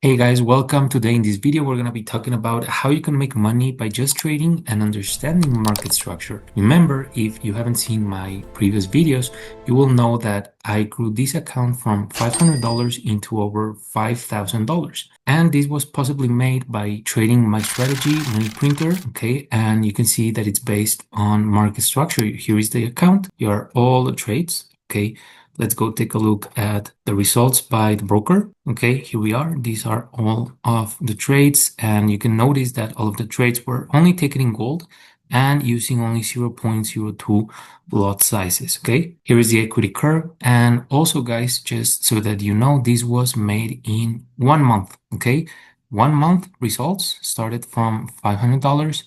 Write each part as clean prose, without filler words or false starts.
Hey guys, welcome. Today in this video, we're going to be talking about how you can make money by just trading and understanding market structure. Remember, if you haven't seen my previous videos, you will know that I grew this account from $500 into over $5,000. And this was possibly made by trading my strategy money printer. Okay. And you can see that it's based on market structure. Here is the account. Here are all the trades. Okay. Let's go take a look at the results by the broker. Okay, here we are. These are all of the trades, and you can notice that all of the trades were only taken in gold and using only 0.02 lot sizes. Okay, here is the equity curve. And also, guys, just so that you know, this was made in 1 month. Okay, 1 month results started from $500.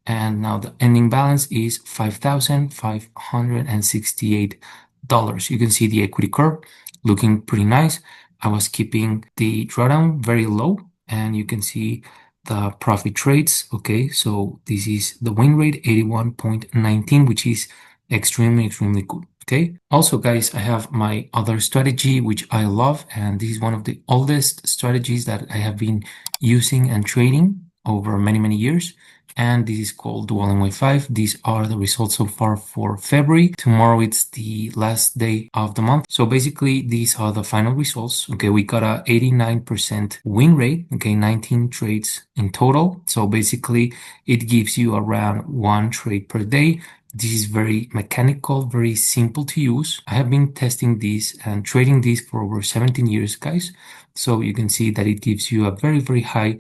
And now the ending balance is $5,568. You can see the equity curve looking pretty nice. I was keeping the drawdown very low, and you can see the profit trades. Okay, so this is the win rate 81.19, which is extremely good. Okay, also guys, I have my other strategy which I love, and this is one of the oldest strategies that I have been using and trading over many years, and this is called Dual NY5. These are the results so far for February. Tomorrow it's the last day of the month. So basically these are the final results. Okay, we got a 89% win rate. Okay, 19 trades in total. So basically it gives you around one trade per day. This is very mechanical, very simple to use. I have been testing this and trading this for over 17 years, guys. So you can see that it gives you a very high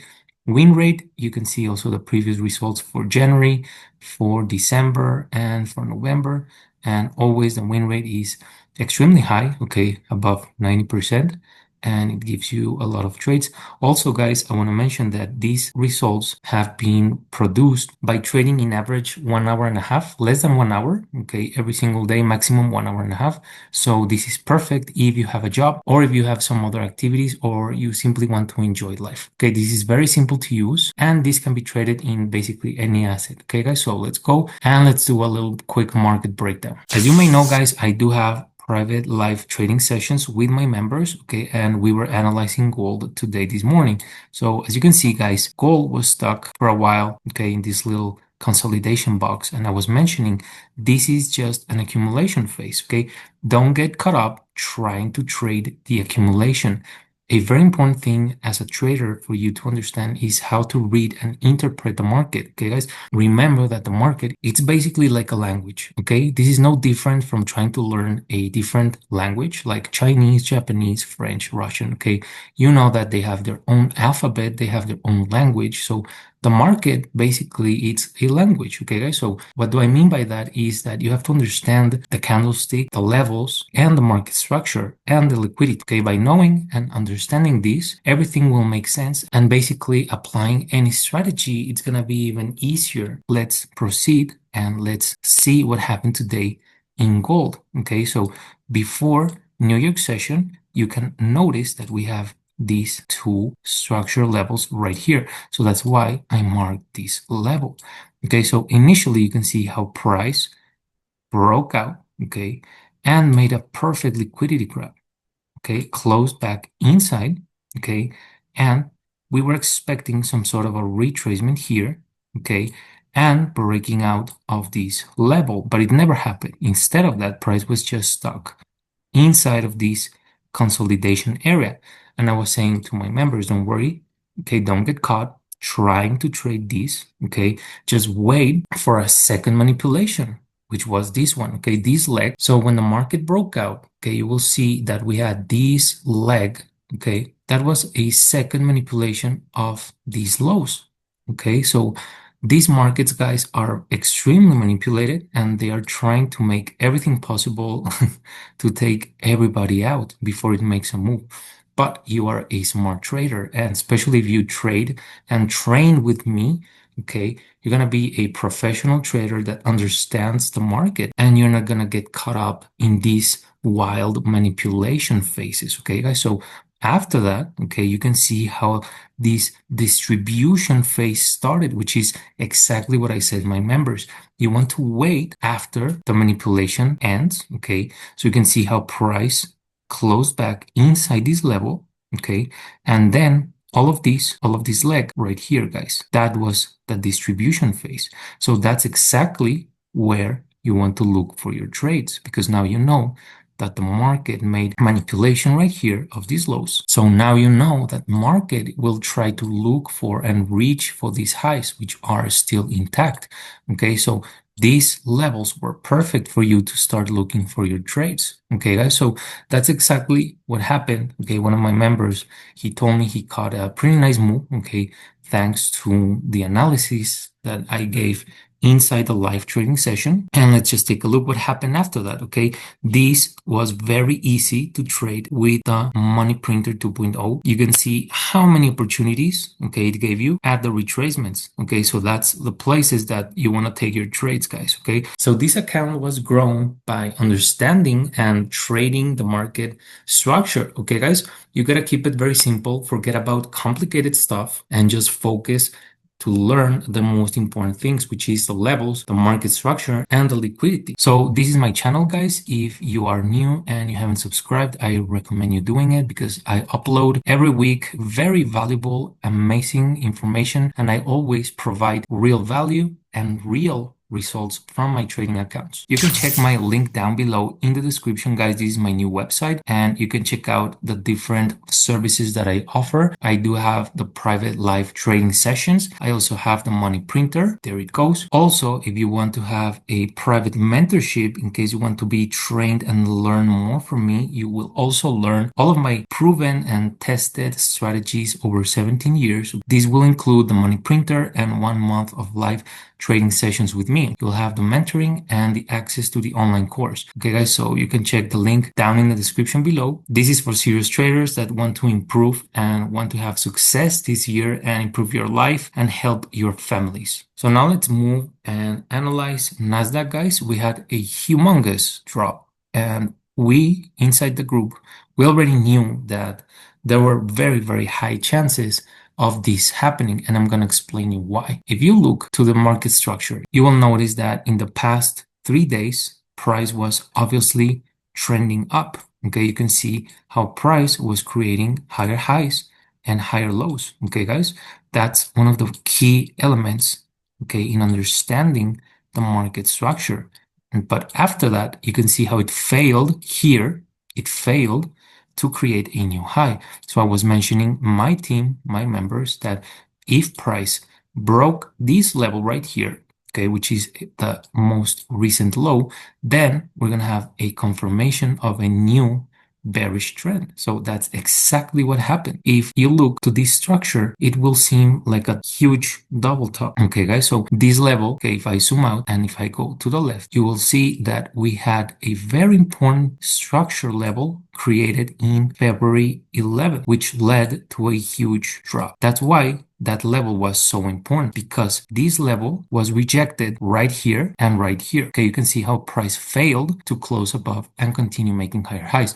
win rate. You can see also the previous results for January, for December, and for November. And always the win rate is extremely high, okay, above 90%. And it gives you a lot of trades. Also, guys, I want to mention that these results have been produced by trading in average 1 hour and a half, less than 1 hour, okay, every single day, maximum 1 hour and a half. So this is perfect if you have a job or if you have some other activities or you simply want to enjoy life. Okay, this is very simple to use and this can be traded in basically any asset. Okay, guys, so let's go and let's do a little quick market breakdown. As you may know, guys, I do have private live trading sessions with my members. Okay, and we were analyzing gold today, this morning. So as you can see, guys, gold was stuck for a while, okay, in this little consolidation box, and I was mentioning this is just an accumulation phase. Okay, don't get caught up trying to trade the accumulation. A very important thing as a trader for you to understand is how to read and interpret the market. Okay, guys, remember that the market, it's basically like a language. Okay, this is no different from trying to learn a different language like Chinese, Japanese, French, Russian. Okay, you know that they have their own alphabet, they have their own language. So the market basically it's a language. Okay, guys, so what do I mean by that is that you have to understand the candlestick, the levels, and the market structure and the liquidity. Okay, by knowing and understanding this, everything will make sense, and basically applying any strategy, it's gonna be even easier. Let's proceed and let's see what happened today in gold. Okay, so before New York session, you can notice that we have these two structure levels right here. So that's why I marked this level. Okay, so initially you can see how price broke out, okay, and made a perfect liquidity grab. Okay, closed back inside, okay, and we were expecting some sort of a retracement here, okay, and breaking out of this level, but it never happened. Instead of that, price was just stuck inside of this consolidation area. And I was saying to my members, don't worry, okay, don't get caught trying to trade this, okay, just wait for a second manipulation, which was this one, okay, this leg. So when the market broke out, okay, you will see that we had this leg, okay, that was a second manipulation of these lows, okay, so these markets, guys, are extremely manipulated and they are trying to make everything possible to take everybody out before it makes a move. But you are a smart trader, and especially if you trade and train with me, okay, you're going to be a professional trader that understands the market and you're not going to get caught up in these wild manipulation phases. Okay, guys, so after that, okay, you can see how this distribution phase started, which is exactly what I said to my members. You want to wait after the manipulation ends, okay? So you can see how price closed back inside this level, okay? And then all of this leg right here, guys, that was the distribution phase. So that's exactly where you want to look for your trades, because now you know that the market made manipulation right here of these lows. So now you know that market will try to look for and reach for these highs, which are still intact. Okay, so these levels were perfect for you to start looking for your trades. Okay, guys, so that's exactly what happened. Okay, one of my members, he told me he caught a pretty nice move, okay, thanks to the analysis that I gave inside the live trading session. And let's just take a look what happened after that, okay? This was very easy to trade with the Money Printer 2.0. You can see how many opportunities, okay, it gave you at the retracements, okay? So that's the places that you want to take your trades, guys, okay? So this account was grown by understanding and trading the market structure, okay, guys? You gotta keep it very simple, forget about complicated stuff, and just focus to learn the most important things, which is the levels, the market structure, and the liquidity. So this is my channel, guys. If you are new and you haven't subscribed, I recommend you doing it because I upload every week very valuable, amazing information, and I always provide real value and real results from my trading accounts. You can check my link down below in the description, guys. This is my new website, and you can check out the different services that I offer. I do have the private live trading sessions. I also have the money printer. There it goes. Also, if you want to have a private mentorship, in case you want to be trained and learn more from me, you will also learn all of my proven and tested strategies over 17 years. This will include the money printer and 1 month of live trading sessions with me. You'll have the mentoring and the access to the online course. Okay, guys, so you can check the link down in the description below. This is for serious traders that want to improve and want to have success this year and improve your life and help your families. So now let's move and analyze Nasdaq, guys. We had a humongous drop, and we inside the group, we already knew that there were very, very high chances of this happening, and I'm going to explain you why. If you look to the market structure, you will notice that in the past 3 days, price was obviously trending up. Okay, you can see how price was creating higher highs and higher lows. Okay, guys, that's one of the key elements, okay, in understanding the market structure. But after that, you can see how it failed here. It failed to create a new high. So I was mentioning my team, my members, that if price broke this level right here, okay, which is the most recent low, then we're going to have a confirmation of a new bearish trend. So that's exactly what happened. If you look to this structure, it will seem like a huge double top. Okay, guys, so this level, okay, if I zoom out and if I go to the left, you will see that we had a very important structure level created in February 11th, which led to a huge drop. That's why that level was so important, because this level was rejected right here and right here. Okay, you can see how price failed to close above and continue making higher highs.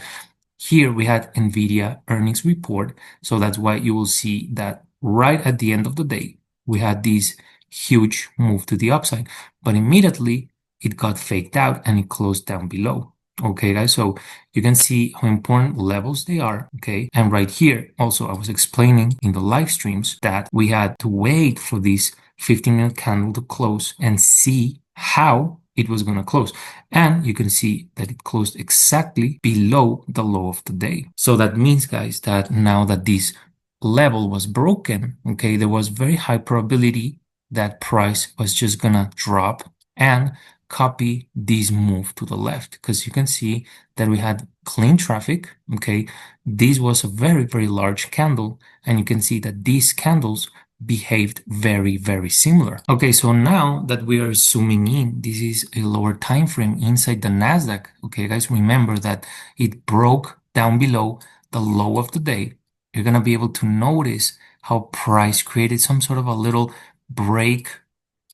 Here we had NVIDIA earnings report, so that's why you will see that right at the end of the day, we had this huge move to the upside, but immediately it got faked out and it closed down below. Okay, guys, so you can see how important levels they are, okay? And right here, also, I was explaining in the live streams that we had to wait for this 15-minute candle to close and see how it was going to close. And you can see that it closed exactly below the low of the day. So that means, guys, that now that this level was broken, okay, there was very high probability that price was just going to drop and copy this move to the left, because you can see that we had clean traffic. Okay, this was a very, very large candle, and you can see that these candles behaved very, very similar. Okay, so now that we are zooming in, this is a lower time frame inside the Nasdaq. Okay, guys, remember that it broke down below the low of the day. You're gonna be able to notice how price created some sort of a little break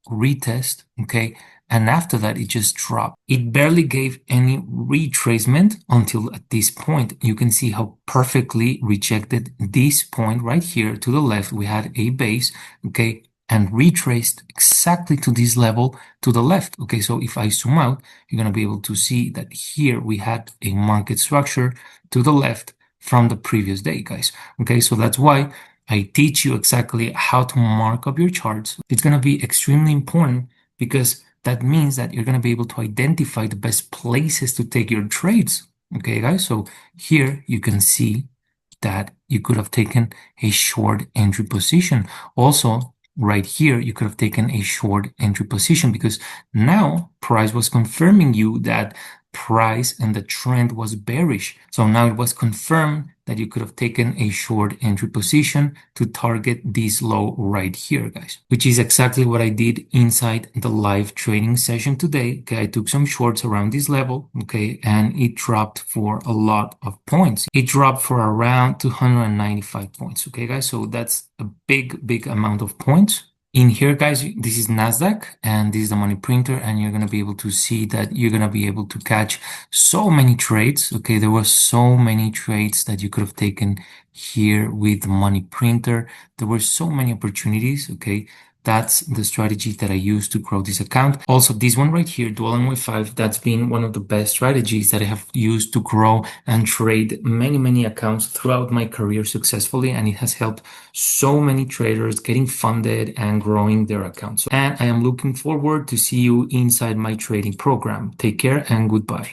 retest, okay, and after that it just dropped. It barely gave any retracement until at this point. You can see how perfectly rejected this point right here to the left. We had a base, okay, and retraced exactly to this level to the left. Okay, so if I zoom out, you're going to be able to see that here we had a market structure to the left from the previous day, guys. Okay, so that's why I teach you exactly how to mark up your charts. It's going to be extremely important because that means that you're going to be able to identify the best places to take your trades. Okay, guys, so here you can see that you could have taken a short entry position. Also, right here, you could have taken a short entry position because now price was confirming you that price and the trend was bearish. So now it was confirmed that you could have taken a short entry position to target this low right here, guys, which is exactly what I did inside the live trading session today. Okay, I took some shorts around this level, okay, and it dropped for a lot of points. It dropped for around 295 points, okay, guys, so that's a big amount of points. In here, guys, this is NASDAQ and this is the money printer, and you're going to be able to see that you're going to be able to catch so many trades. Okay, there were so many trades that you could have taken here with the money printer. There were so many opportunities. Okay, that's the strategy that I use to grow this account. Also, this one right here, Dual NY5, that's been one of the best strategies that I have used to grow and trade many accounts throughout my career successfully. And it has helped so many traders getting funded and growing their accounts. And I am looking forward to see you inside my trading program. Take care and goodbye.